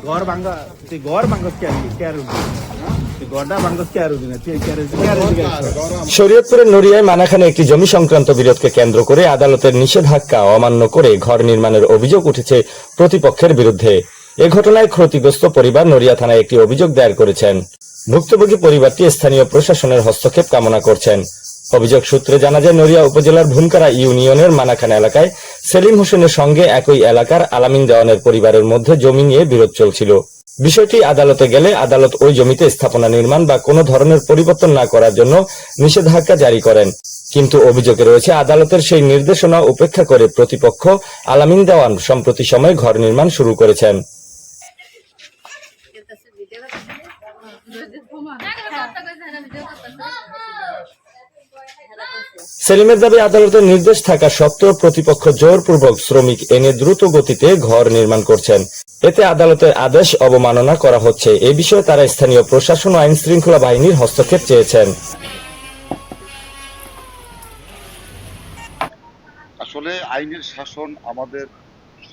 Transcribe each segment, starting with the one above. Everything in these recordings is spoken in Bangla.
ঘর ভাঙ্গা ঘর ভাঙ্গস কে আর শরীয়তপুরের নড়িয়ায় মানাখানে একটি জমি সংক্রান্ত বিরোধকে কেন্দ্র করে আদালতের নিষেধাজ্ঞা অমান্য করে ঘর নির্মাণের অভিযোগ উঠেছে প্রতিপক্ষের বিরুদ্ধে। এ ঘটনায় ক্ষতিগ্রস্ত পরিবার নড়িয়া থানায় একটি অভিযোগ দায়ের করেছেন। ভুক্তভোগী পরিবারটি স্থানীয় প্রশাসনের হস্তক্ষেপ কামনা করছেন। অভিযোগ সূত্রে জানা যায়, নড়িয়া উপজেলার ভুনকারা ইউনিয়নের মানাখানা এলাকায় সেলিম হোসেনের সঙ্গে একই এলাকার আলামিন দেওয়ানের পরিবারের মধ্যে জমি নিয়ে বিরোধ চলছিল। বিষয়টি আদালতে গেলে আদালত ওই জমিতে স্থাপনা নির্মাণ বা কোনো ধরনের পরিবর্তন না করার জন্য নিষেধাজ্ঞা জারি করেন। কিন্তু অভিযোগে রয়েছে, আদালতের সেই নির্দেশনা উপেক্ষা করে প্রতিপক্ষ আলামিন দেওয়ান সম্প্রতি সময়ে ঘর নির্মাণ শুরু করেছেন। সেলিমের দাবি, আদালতের নির্দেশ থাকা সত্ত্বেও প্রতিপক্ষ জোরপূর্বক শ্রমিক এনে দ্রুত গতিতে ঘর নির্মাণ করছেন। এতে আদালতের আদেশ অবমাননা করা হচ্ছে। এ বিষয়ে তারা স্থানীয় প্রশাসন ও আইন শৃঙ্খলা বাহিনীর হস্তক্ষেপ চেয়েছেন। আসলে আইনের শাসন আমাদের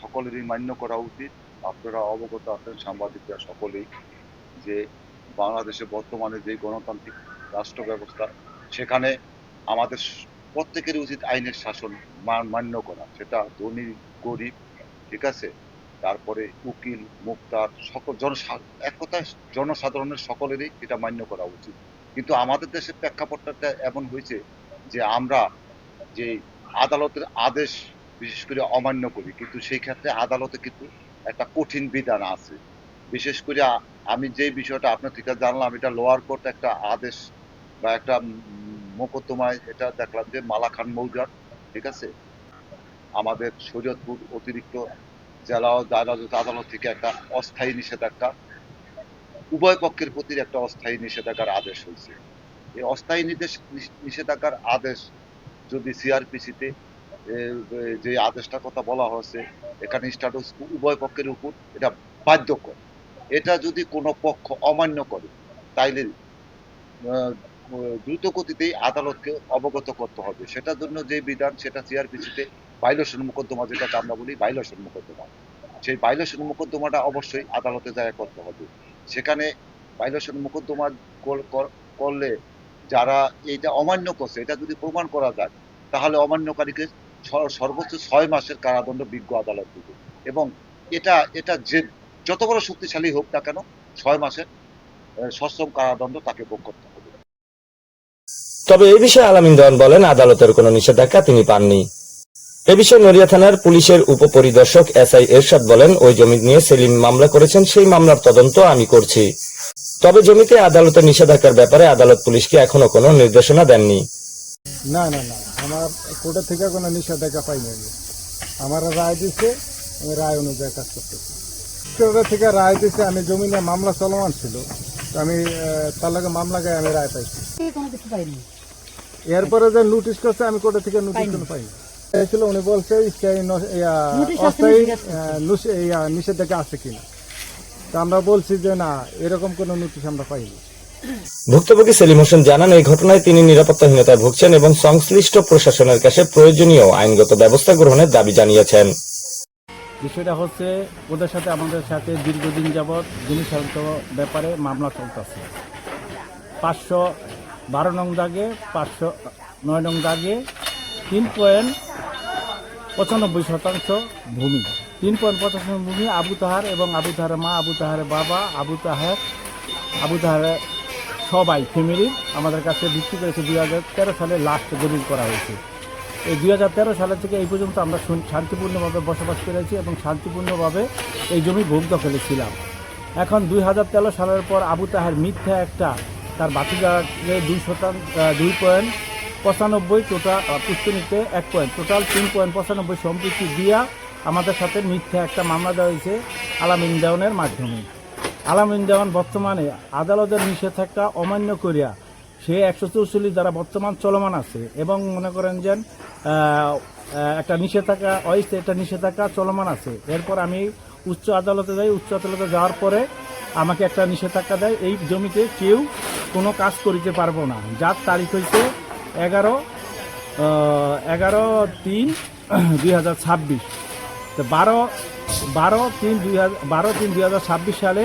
সকলেরই মান্য করা উচিত। আপনারা অবগত আছেন, সাংবাদিকরা সকলেই, যে বাংলাদেশে বর্তমানে যে গণতান্ত্রিক রাষ্ট্র ব্যবস্থা, সেখানে আমাদের প্রত্যেকেরই উচিত আইনের শাসন মান্য করা। সেটা ধনী গরিব, ঠিক আছে, তারপরে উকিল মুক্তার সকল এক কথায় জনসাধারণের সকলেরই এটা মান্য করা উচিত। কিন্তু আমাদের দেশের প্রেক্ষাপটটা এমন হয়েছে যে আমরা যে আদালতের আদেশ বিশেষ করে অমান্য করি, কিন্তু সেই ক্ষেত্রে আদালতে কিন্তু একটা কঠিন বিধান আছে। বিশেষ করে আমি যে বিষয়টা আপনার থেকে জানলাম, এটা লোয়ার কোর্ট একটা আদেশ বা একটা মোকদ্দমায় এটা দেখলাম যে মালাখান মৌজার, ঠিক আছে, আমাদের শরীয়তপুর অতিরিক্ত জেলা আদালত থেকে একটা অস্থায়ী নিষেধাজ্ঞা, উভয় পক্ষের প্রতি একটা অস্থায়ী নিষেধাজ্ঞার আদেশ হয়েছে। এই অস্থায়ী নিষেধাজ্ঞার আদেশ যদি সিআরপিসিতে যে আদেশটার কথা বলা হয়েছে, এখানে স্ট্যাটাস উভয় পক্ষের উপর এটা বাধ্যকর। এটা যদি কোনো পক্ষ অমান্য করে, তাইলে দ্রুত গতিতেই আদালতকে অবগত করতে হবে। সেটার জন্য যে বিধান, সেটা সিআরপিসিতে ভাইলেশন মোকদ্দমা, যেটাকে আমরা বলি ভাইলেশন মোকদ্দমা, সেই ভাইলেশন মোকদ্দমাটা অবশ্যই আদালতে যায় করতে হবে। সেখানে ভাইলেশন মোকদ্দমা করলে যারা এইটা অমান্য করছে, এটা যদি প্রমাণ করা যায়, তাহলে অমান্যকারীকে সর্বোচ্চ 6 মাসের কারাদণ্ড বিজ্ঞ আদালত দিবে। এবং এটা যে যত বড় শক্তিশালী হোক না কেন, 6 মাসের সশ্রম কারাদণ্ড তাকে ভোগ করতে হবে। তবে এই বিষয়ে আলামিন দেওয়ান বলেন, আদালতের কোনো নিষেধাজ্ঞা তিনি পাননি। এ বিষয়ে নড়িয়া থানার পুলিশের উপপরিদর্শক এসআই এরশাদ বলেন, ওই জমি নিয়ে সেলিম মামলা করেছেন, সেই মামলার তদন্ত আমি করছি। তবে জমিতে আদালতের নিষেধাজ্ঞার ব্যাপারে আদালত পুলিশকে এখনো কোনো নির্দেশনা দেননি। না, আমার কোর্টের থেকে কোনো নিষেধাজ্ঞা পাইনি। আমার রায় দিচ্ছে, আমি রায় অনুযায়ী কাজ করতেছি। কোর্টের থেকে রায় দিচ্ছে, আমি জমি নিয়ে মামলা চলমান ছিল, আমি তার লগে মামলা গায়ে আমি রায় পাইছি। এরপরে যে নোটিশ করছে, আমি কোর্টের থেকে নোটিশ কোনো পাইনি। ছিল উনি বলছে অস্থায়ী নিষেধাজ্ঞা আছে কিনা, তো আমরা বলছি যে না, এরকম কোনো নোটিশ আমরা পাইনি। ভুক্তভোগী সেলিম হোসেন জানান, এই ঘটনায় তিনি নিরাপত্তাহীনতায় ভুগছেন এবং সংশ্লিষ্ট প্রশাসনের কাছে প্রয়োজনীয় আইনগত ব্যবস্থা গ্রহণের দাবি জানিয়েছেন। বিষয়টা হচ্ছে, ওদের সাথে আমাদের সাথে দীর্ঘদিন যাবৎ জমি সংক্রান্ত ব্যাপারে মামলা চলতেছে। 512 নং দাগে, 509 নং দাগে 3.95% ভূমি, 3.95% ভূমি আবু তাহার এবং আবু তাহারের মা, আবু তাহারের বাবা, আবু তাহারের সবাই ফ্যামিলির আমাদের কাছে বিক্রি করেছে। 2013 সালে লাস্ট দলিল করা হয়েছে। এই 2013 সালের থেকে এই পর্যন্ত আমরা শান্তিপূর্ণভাবে বসবাস করেছি এবং শান্তিপূর্ণভাবে এই জমি ভোগ দখলে ছিলাম। এখন 2013 সালের পর আবু তাহের মিথ্যা একটা তার বাতিজাকে 2.95 টোটাল পুষ্টিনিতে 1 পয়েন্ট, টোটাল 3.95 সম্পত্তি দিয়া আমাদের সাথে মিথ্যা একটা মামলা দেওয়া হয়েছে আলামিন দেওয়ানের মাধ্যমে। আলামিন দেওয়ান বর্তমানে আদালতের নিষেধাজ্ঞা অমান্য করিয়া সে 144 দ্বারা বর্তমান চলমান আছে এবং মনে করেন যে একটা নিষেধাজ্ঞা অস্থায়ী একটা নিষেধাজ্ঞা চলমান আছে। এরপর আমি উচ্চ আদালতে যাই, উচ্চ আদালতে যাওয়ার পরে আমাকে একটা নিষেধাজ্ঞা দেয়, এই জমিতে কেউ কোনো কাজ করিতে পারবো না। যার তারিখ হয়েছে 11/3/2026। তো 12/3/2026 সালে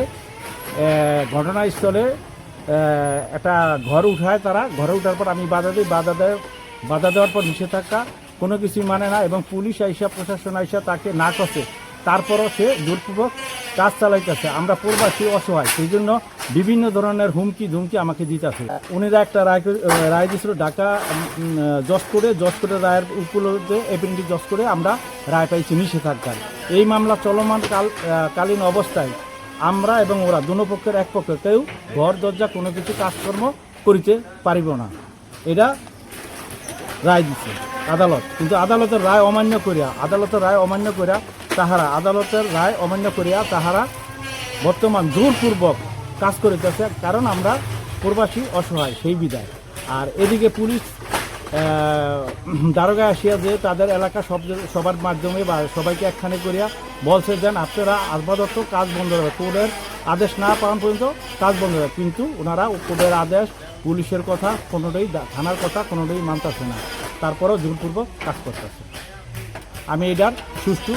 ঘটনাস্থলে একটা ঘর উঠায় তারা। ঘরে উঠার পর আমি বাধা দিই, বাধা দেওয়ার পর নিষেধাজ্ঞা কোনো কিছুই মানে না এবং পুলিশ আইসা প্রশাসন আইসা তাকে না করছে, তারপরও সে জোরপূর্বক কাজ চালাইতেছে। আমরা প্রবাসী অসহায়, সেই জন্য বিভিন্ন ধরনের হুমকি ধুমকি আমাকে দিতেছে। উনিরা একটা রায় দিয়েছিল ঢাকা জজ করে রায়ের উপলব্ধে এপিএনডি জজ করে আমরা রায় পাইছি নিষেধাজ্ঞার। এই মামলা চলমান কালীন অবস্থায় আমরা এবং ওরা দুনো পক্ষের এক পক্ষ কেউ ঘর দরজা কোনো কিছু কাজকর্ম করিতে পারিব না, এটা রায় দিচ্ছে আদালত। কিন্তু আদালতের রায় অমান্য করিয়া তাহারা বর্তমান জোরপূর্বক কাজ করিতেছে, কারণ আমরা প্রবাসী অসহায় সেই বিদায়। আর এদিকে পুলিশ দারোগা আসিয়া যে তাদের এলাকা সবার মাধ্যমে বা সবাইকে একখানে করিয়া বলছে যেন আপনারা আপাতত কাজ বন্ধ হবে, কোর্টের আদেশ না পাওয়া পর্যন্ত কাজ বন্ধ হবে। কিন্তু ওনারা কোর্টের আদেশ, পুলিশের কথা কোনোটাই, থানার কথা কোনোটাই মানতেছে না, তারপরেও জোরপূর্বক কাজ করতেছে। আমি এটার সুষ্ঠু